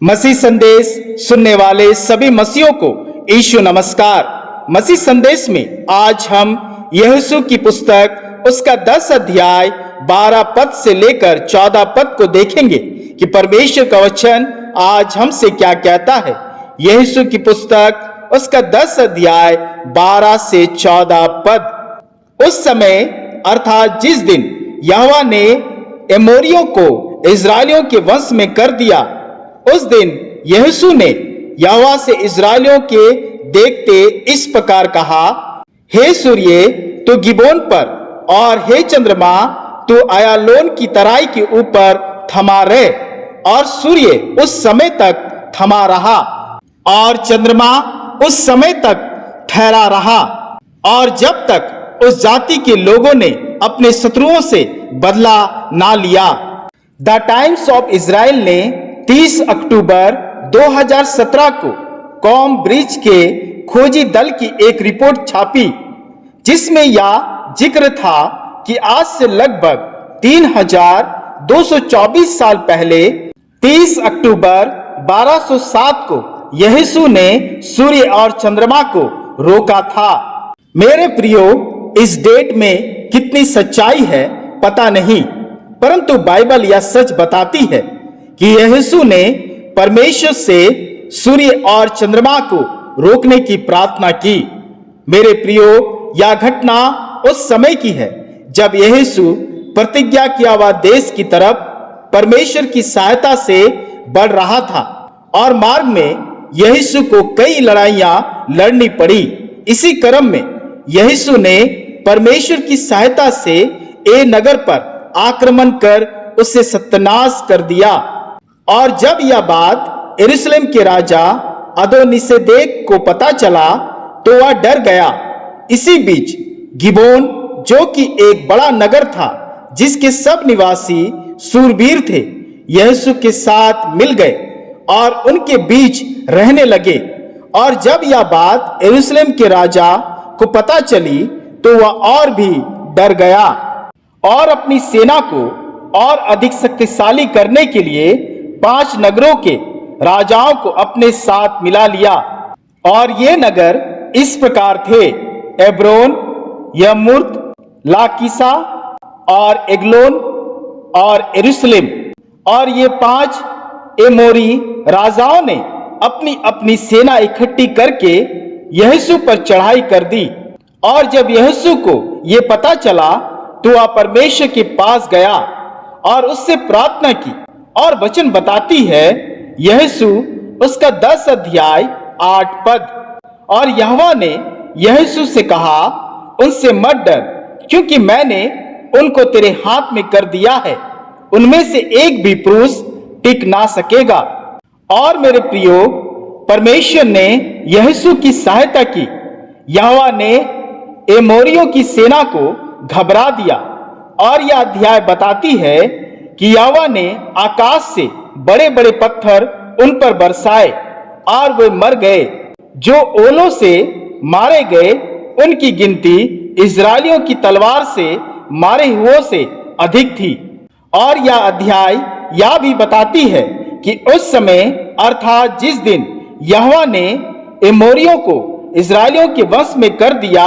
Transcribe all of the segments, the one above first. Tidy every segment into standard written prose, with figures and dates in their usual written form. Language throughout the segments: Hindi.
मसीह संदेश सुनने वाले सभी मसीहों को यीशु नमस्कार। मसीह संदेश में आज हम यहोशू की पुस्तक उसका 10 अध्याय 12 पद से लेकर 14 पद को देखेंगे कि परमेश्वर का वचन आज हमसे क्या कहता है। यहोशू की पुस्तक उसका 10 अध्याय 12 से 14 पद। उस समय अर्थात जिस दिन यहोवा ने एमोरियों को इस्राएलियों के वश में कर दिया, उस दिन यहोशू ने यहोवा से इस्राएलियों के देखते इस प्रकार कहा, हे सूर्य तू गिबोन पर और हे चंद्रमा तू अय्यालोन की तराई के ऊपर थमा रहे। और सूर्य उस समय तक थमा रहा और चंद्रमा उस समय तक ठहरा रहा, और जब तक उस जाति के लोगों ने अपने शत्रुओं से बदला ना लिया। द टाइम्स ऑफ इजराइल ने 30 अक्टूबर 2017 को कॉम ब्रिज के खोजी दल की एक रिपोर्ट छापी, जिसमें यह जिक्र था कि आज से लगभग 3224 साल पहले 30 अक्टूबर 1207 को यहोशू ने सूर्य और चंद्रमा को रोका था। मेरे प्रियो, इस डेट में कितनी सच्चाई है पता नहीं, परंतु बाइबल यह सच बताती है कि यहोशू ने परमेश्वर से सूर्य और चंद्रमा को रोकने की प्रार्थना की। मेरे प्रियो, यह घटना उस समय की है जब यहोशू प्रतिज्ञा किया हुआ देश की तरफ परमेश्वर की सहायता से बढ़ रहा था, और मार्ग में यहोशू को कई लड़ाइयां लड़नी पड़ी। इसी क्रम में यहोशू ने परमेश्वर की सहायता से ए नगर पर आक्रमण कर उसे सत्यानाश कर दिया। और जब यह बात यरूशलेम के राजा अदोनीसेदेक को पता चला तो वह डर गया। इसी बीच गिबोन, जो कि एक बड़ा नगर था जिसके सब निवासी शूरवीर थे, यहोशू के साथ मिल गए और उनके बीच रहने लगे। और जब यह बात यरूशलेम के राजा को पता चली तो वह और भी डर गया और अपनी सेना को और अधिक शक्तिशाली करने के लिए 5 नगरों के राजाओं को अपने साथ मिला लिया। और ये नगर इस प्रकार थे: एब्रोन, यर्मूत, लाकीसा और एग्लोन और यरूशलेम। और ये 5 एमोरी राजाओं ने अपनी अपनी सेना इकट्ठी करके यहोशू पर चढ़ाई कर दी। और जब यहोशू को ये पता चला तो वह परमेश्वर के पास गया और उससे प्रार्थना की। और वचन बताती है यहोशू उसका 10 अध्याय 8 पद। और यहोवा ने यहोशू से कहा, उनसे मत डर, क्योंकि मैंने उनको तेरे हाथ में कर दिया है। उनमें से एक भी पुरुष टिक ना सकेगा। और मेरे प्रियो, परमेश्वर ने यहोशू की सहायता की। यहोवा ने एमोरियों की सेना को घबरा दिया। और यह अध्याय बताती है कि यहोवा ने आकाश से बड़े बड़े पत्थर उन पर बरसाए और वे मर गए। जो ओलों से मारे गए उनकी गिनती इस्राएलियों की तलवार से मारे हुओं से अधिक थी। और यह अध्याय यह भी बताती है कि उस समय अर्थात जिस दिन यहोवा ने एमोरियों को इस्राएलियों के वश में कर दिया,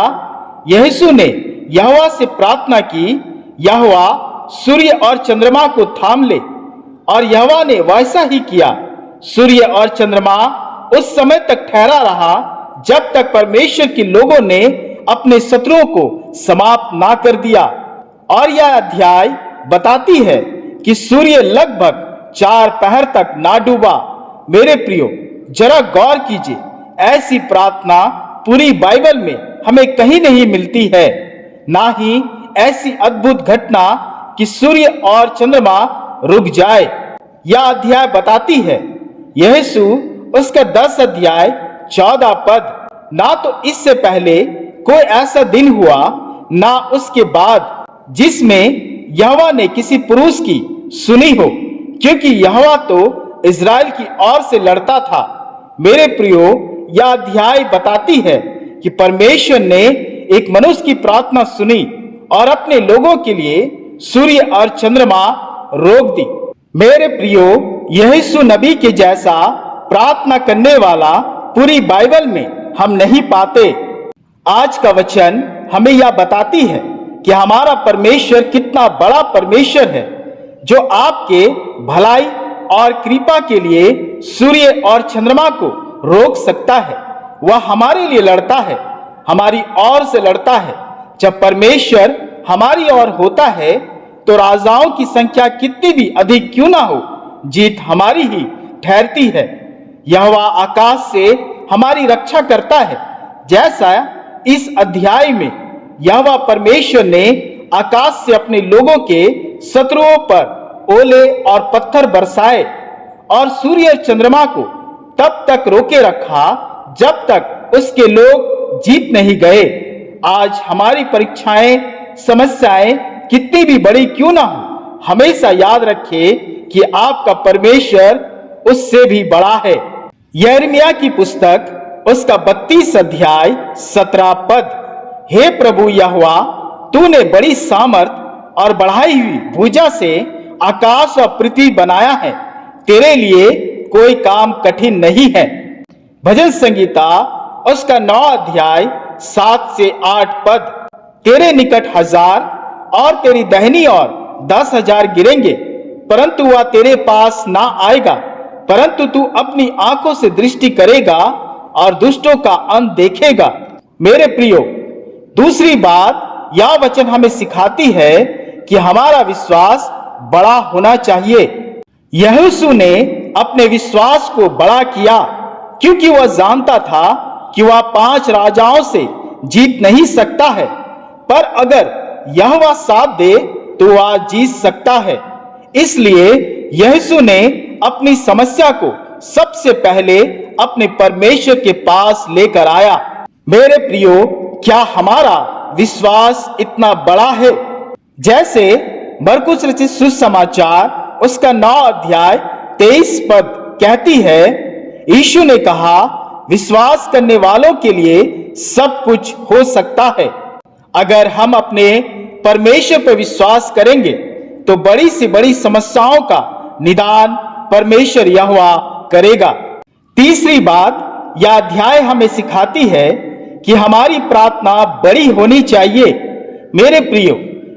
यहोशू ने यहोवा से प्रार्थना की, यहोवा सूर्य और चंद्रमा को थाम ले। और यहोवा ने वैसा ही किया। सूर्य और चंद्रमा उस समय तक ठहरा रहा जब तक परमेश्वर के लोगों ने अपने शत्रुओं को समाप्त ना कर दिया। और यह अध्याय बताती है कि सूर्य लगभग 4 पहर तक ना डूबा। मेरे प्रियो, जरा गौर कीजिए, ऐसी प्रार्थना पूरी बाइबल में हमें कहीं नहीं मिलती है। ना ही ऐसी अद्भुत घटना कि सूर्य और चंद्रमा रुक जाए। यह अध्याय बताती है यहोशू उसका 10 अध्याय 14 पद। ना तो इससे पहले कोई ऐसा दिन हुआ, ना उसके बाद, जिसमें यहोवा ने किसी पुरुष की सुनी हो, क्योंकि यहोवा तो इजराइल की ओर से लड़ता था। मेरे प्रियो, यह अध्याय बताती है कि परमेश्वर ने एक मनुष्य की प्रार्थना सुनी और अपने लोगों के लिए सूर्य और चंद्रमा रोक दी। मेरे प्रियो, यीशु नबी के जैसा प्रार्थना करने वाला पूरी बाइबल में हम नहीं पाते। आज का वचन हमें यह बताती है कि हमारा परमेश्वर कितना बड़ा परमेश्वर है, जो आपके भलाई और कृपा के लिए सूर्य और चंद्रमा को रोक सकता है। वह हमारे लिए लड़ता है, हमारी ओर से लड़ता है। जब परमेश्वर हमारी ओर होता है तो राजाओं की संख्या कितनी भी अधिक क्यों ना हो, जीत हमारी ही ठहरती है। यहोवा आकाश से हमारी रक्षा करता है, जैसा इस अध्याय में यहोवा परमेश्वर ने आकाश से अपने लोगों के शत्रुओं पर ओले और पत्थर बरसाए और सूर्य और चंद्रमा को तब तक रोके रखा जब तक उसके लोग जीत नहीं गए। आज हमारी परीक्षाएं, समस्याएं कितनी भी बड़ी क्यों ना हो, हमेशा याद रखिए कि आपका परमेश्वर उससे भी बड़ा है। यिर्मयाह की पुस्तक उसका 32 अध्याय 17 पद। हे प्रभु यहोवा, तूने बड़ी सामर्थ और बढ़ाई हुई भुजा से आकाश और पृथ्वी बनाया है, तेरे लिए कोई काम कठिन नहीं है। भजन संगीता उसका 9 अध्याय 7 से 8 पद। तेरे निकट 1000 और तेरी दाहिनी ओर 10,000 गिरेंगे, परंतु वह तेरे पास ना आएगा। परंतु तू अपनी आंखों से दृष्टि करेगा और दुष्टों का अंत देखेगा। मेरे प्रियो, दूसरी बात यह वचन हमें सिखाती है कि हमारा विश्वास बड़ा होना चाहिए। यहोशू ने अपने विश्वास को बड़ा किया क्योंकि वह जानता था कि वह 5 राजाओं से जीत नहीं सकता है, पर अगर यहोवा साथ दे तो वह जीत सकता है। इसलिए यहोशू ने अपनी समस्या को सबसे पहले अपने परमेश्वर के पास लेकर आया। मेरे प्रियो, क्या हमारा विश्वास इतना बड़ा है? जैसे मरकुस रचित सुसमाचार उसका 9 अध्याय 23 पद कहती है, यीशु ने कहा, विश्वास करने वालों के लिए सब कुछ हो सकता है। अगर हम अपने परमेश्वर पर विश्वास करेंगे तो बड़ी से बड़ी समस्याओं का निदान परमेश्वर यहोवा करेगा। तीसरी बात यह अध्याय हमें सिखाती है कि हमारी प्रार्थना बड़ी होनी चाहिए। मेरे प्रियो,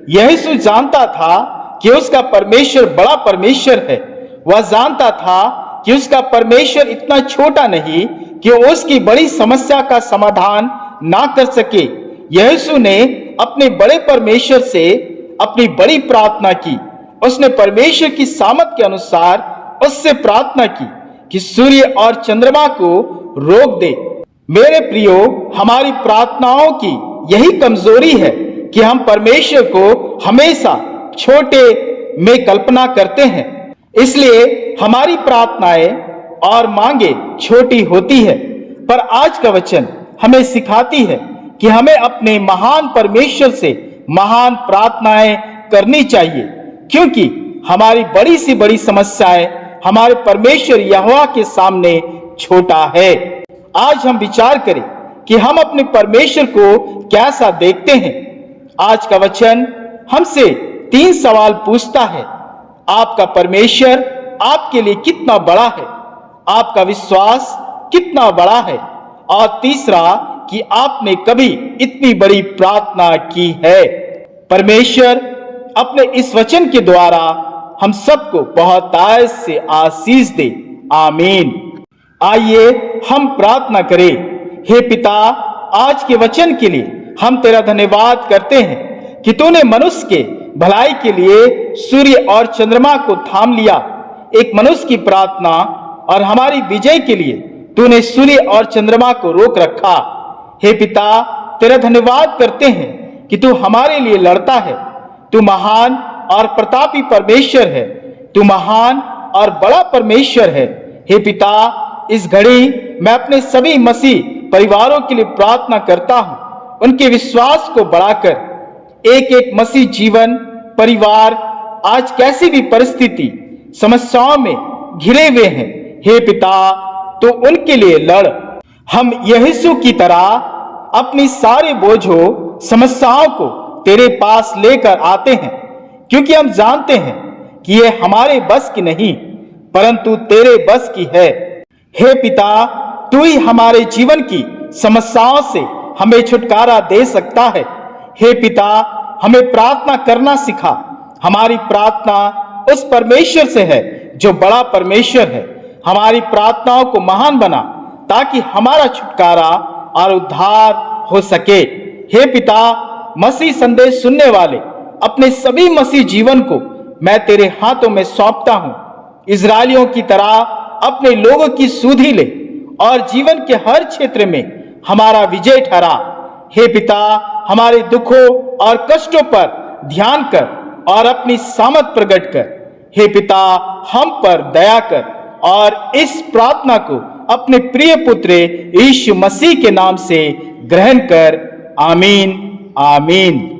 यहोशू जानता था कि उसका परमेश्वर बड़ा परमेश्वर है। वह जानता था कि उसका परमेश्वर इतना छोटा नहीं कि उसकी बड़ी समस्या का समाधान ना कर सके। यहोशू ने अपने बड़े परमेश्वर से अपनी बड़ी प्रार्थना की। उसने परमेश्वर की सामर्थ के अनुसार उससे प्रार्थना की कि सूर्य और चंद्रमा को रोक दे। मेरे प्रियो, हमारी प्रार्थनाओं की यही कमजोरी है कि हम परमेश्वर को हमेशा छोटे में कल्पना करते हैं, इसलिए हमारी प्रार्थनाएं और मांगे छोटी होती है। पर आज का वचन हमें सिखाती है कि हमें अपने महान परमेश्वर से महान प्रार्थनाएं करनी चाहिए, क्योंकि हमारी बड़ी से बड़ी समस्याएं हमारे परमेश्वर यहोवा के सामने छोटा है। आज हम विचार करें कि हम अपने परमेश्वर को कैसा देखते हैं। आज का वचन हमसे 3 सवाल पूछता है। आपका परमेश्वर आपके लिए कितना बड़ा है? आपका विश्वास कितना बड़ा है? और तीसरा, कि आपने कभी इतनी बड़ी प्रार्थना की है? परमेश्वर अपने इस वचन के द्वारा हम सबको बहुत आयत से आशीष दे। आमीन। आइए हम प्रार्थना करें। हे पिता, आज के वचन के लिए हम तेरा धन्यवाद करते हैं कि तूने मनुष्य के भलाई के लिए सूर्य और चंद्रमा को थाम लिया। एक मनुष्य की प्रार्थना और हमारी विजय के लिए तूने सूर्य और चंद्रमा को रोक रखा। हे पिता, तेरा धन्यवाद करते हैं कि तू हमारे लिए लड़ता है। तू महान और प्रतापी परमेश्वर है। तू महान और बड़ा परमेश्वर है। हे पिता, इस घड़ी मैं अपने सभी मसीह परिवारों के लिए प्रार्थना करता हूं। उनके विश्वास को बढ़ाकर एक एक मसीह जीवन परिवार आज कैसी भी परिस्थिति समस्याओं में घिरे हुए हैं, हे पिता, तो उनके लिए लड़। हम यहोशू की तरह अपनी सारे बोझों समस्याओं को तेरे पास लेकर आते हैं, क्योंकि हम जानते हैं कि ये हमारे बस की नहीं, परंतु तेरे बस की है। हे पिता, तू ही हमारे जीवन की समस्याओं से हमें छुटकारा दे सकता है। हे पिता, हमें प्रार्थना करना सिखा। हमारी प्रार्थना उस परमेश्वर से है जो बड़ा परमेश्वर है। हमारी प्रार्थनाओं को महान बना ताकि हमारा छुटकारा और उद्धार हो सके। हे पिता, मसीह संदेश सुनने वाले अपने सभी मसीह जीवन को मैं तेरे हाथों में सौंपता हूं। इजरायलियों की तरह अपने लोगों की सुधि ले और जीवन के हर क्षेत्र में हमारा विजय ठहरा। हे पिता, हमारे दुखों और कष्टों पर ध्यान कर और अपनी सामर्थ प्रकट कर। हे पिता, हम पर दया कर और इस प्रार्थना को अपने प्रिय पुत्र यीशु मसीह के नाम से ग्रहण कर। आमीन, आमीन।